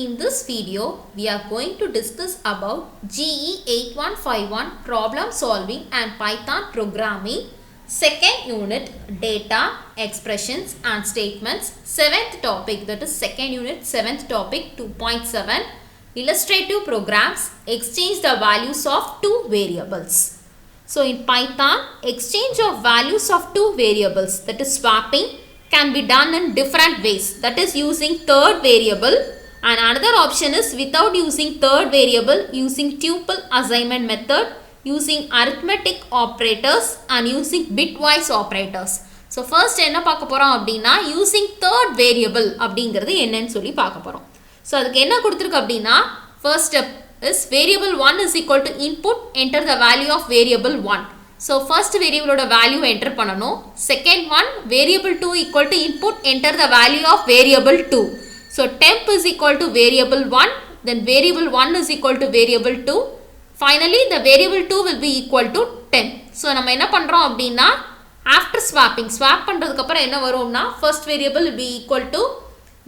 In this video, we are going to discuss about GE 8151 problem solving and Python programming, second unit data, expressions and statements, seventh topic, that is second unit, seventh topic 2.7 illustrative programs, exchange the values of two variables. So in Python, exchange of values of two variables, that is swapping, can be done in different ways, that is using third variable, and another option is without using third variable, using tuple assignment method, using arithmetic operators and using bitwise operators. So first என்ன பார்க்க போறோம் அப்படினா using third variable அப்படிங்கிறது என்னன்னு சொல்லி பார்க்க போறோம். So அதுக்கு என்ன கொடுத்திருக்கு அப்படினா first step is variable 1 is equal to input, enter the value of variable 1. So first variable oda value enter பண்ணனும். Second one variable 2 equal to input, enter the value of variable 2. So temp is equal to variable 1, then variable 1 is equal to variable 2. Finally the variable 2 will be equal to temp. So நம்ம என்ன பண்றோம் அப்படினா after swapping, swap பண்றதுக்கு அப்புறம் என்ன வரும்னா first variable will be equal to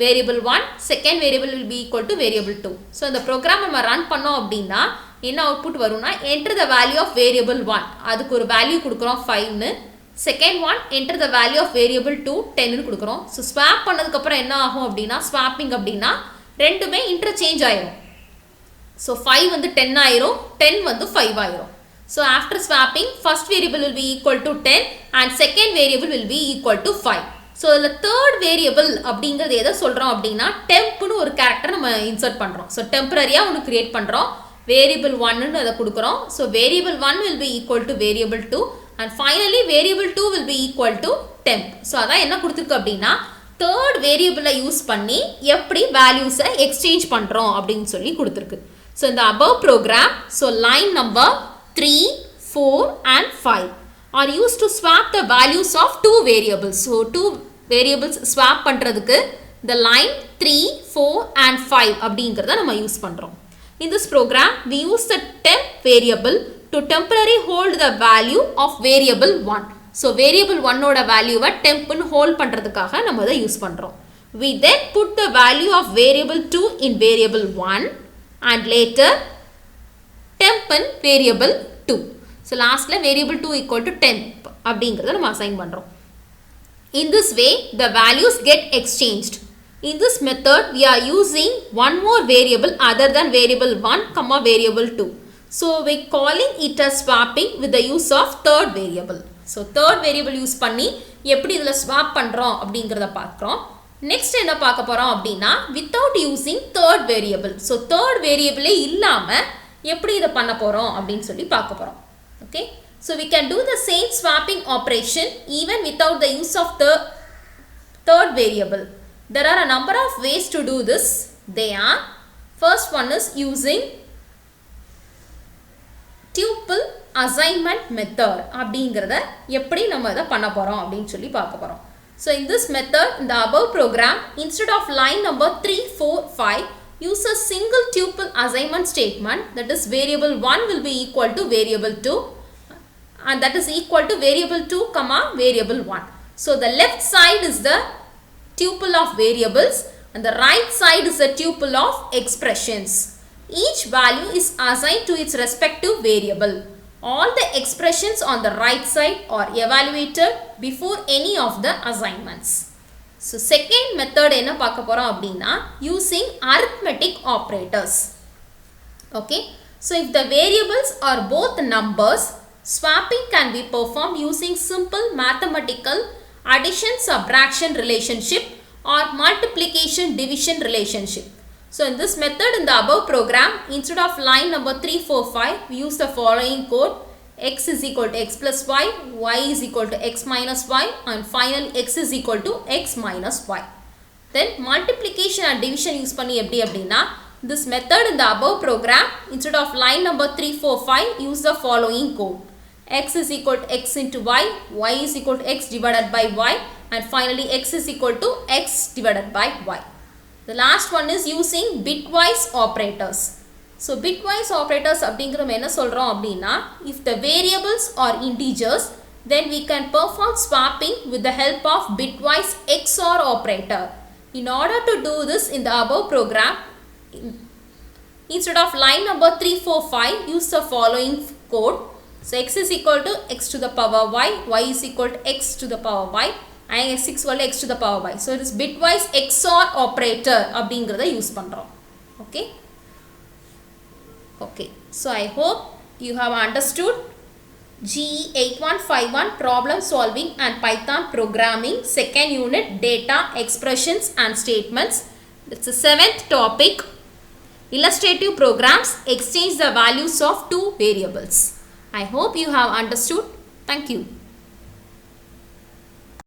variable 1, second variable will be equal to variable 2. So இந்த program நம்ம run பண்ணோம் அப்படினா என்ன output வரும்னா enter the value of variable 1, அதுக்கு ஒரு value கொடுக்கிறோம் 5 னு. Second one enter the value of variable 2 10 னு கொடுக்கிறோம். So swap பண்ணதுக்கு அப்புறம் என்ன ஆகும் அப்படினா swapping அப்படினா ரெண்டுமே interchange ஆயிரும். So 5 வந்து 10 ஆயிரும், 10 வந்து 5 ஆயிரும். So after swapping first variable will be equal to 10 and second variable will be equal to 5. So the third variable அப்படிங்கிறது எதை சொல்றோம் அப்படினா temp னு ஒரு character நம்ம insert பண்றோம். So temporary-ஆ ஒன்னு create பண்றோம். Variable 1 னு அத கொடுக்கிறோம். So variable 1 will be equal to variable 2 and finally variable 2 will be equal to temp. So அதான் என்ன கொடுத்திருக்கு அப்படினா third variable யூஸ் பண்ணி எப்படி values exchange பண்றோம் அப்படினு சொல்லி கொடுத்திருக்கு. So in the above program, so line number 3, 4 and 5 are used to swap the values of two variables. So two variables swap பண்றதுக்கு the line 3, 4 and 5 அப்படிங்கறத நம்ம யூஸ் பண்றோம். In this program, we use the temp variable to temporarily hold the value of variable 1. So variable 1 ஓட value temp னு hold பண்றதுக்காக நம்ம இத use பண்றோம். We then put the value of variable 2 in variable 1 and later temp in variable 2. So lastல variable 2 equal to temp அப்படிங்கறத நம்ம assign பண்றோம். In this way, the values get exchanged. In this method, we are using one more variable other than variable 1, variable 2. So we calling it as swapping with the use of third variable. So third variable use பண்ணி எப்படி இதல swap பண்றோம் அப்படிங்கறத பார்க்கறோம். Next என்ன பார்க்க போறோம் அப்படினா without using third variable. So third variable இல்லாம எப்படி இத பண்ண போறோம் அப்படினு சொல்லி பார்க்க போறோம். Okay? So we can do the same swapping operation even without the use of the third variable. There are a number of ways to do this. They are, first one is using tuple assignment method அப்படிங்கறத எப்படி நம்ம இத பண்ண போறோம் அப்படினு சொல்லி பார்க்க போறோம். So in this method, in the above program, instead of line number 3, 4, 5, use a single tuple assignment statement, that is variable 1 will be equal to variable 2 and that is equal to variable 2 comma variable 1. So the left side is the tuple of variables and the right side is a tuple of expressions. Each value is assigned to its respective variable. All the expressions on the right side are evaluated before any of the assignments. So second method என்ன பார்க்க போறோம் அப்படினா using arithmetic operators. Okay? So if the variables are both numbers, swapping can be performed using simple mathematical addition subtraction relationship or multiplication division relationship. So in this method, in the above program, instead of line number 3, 4, 5, we use the following code: x is equal to x plus y is equal to x minus y and finally x is equal to x minus y. Then multiplication and division use பண்ணி எப்படி அப்படினா this method in the above program, instead of line number 3, 4, 5, use the following code: x is equal to x into y is equal to x divided by y and finally x is equal to x divided by y. The last one is using bitwise operators. So bitwise operators அப்படிங்கறோம் என்ன சொல்றோம் அப்படினா if the variables are integers, then we can perform swapping with the help of bitwise XOR operator. In order to do this in the above program, Instead of line number 3, 4, 5, use the following code. So x is equal to x to the power y is equal to x to the power y, and x is equal to x to the power y. So it is bitwise XOR operator அப்படிங்கறத use பண்றோம். Okay. Okay. So I hope you have understood GE 8151 problem solving and Python programming, second unit data, expressions and statements. It's the 7th topic. Illustrative programs exchange the values of two variables. I hope you have understood. Thank you.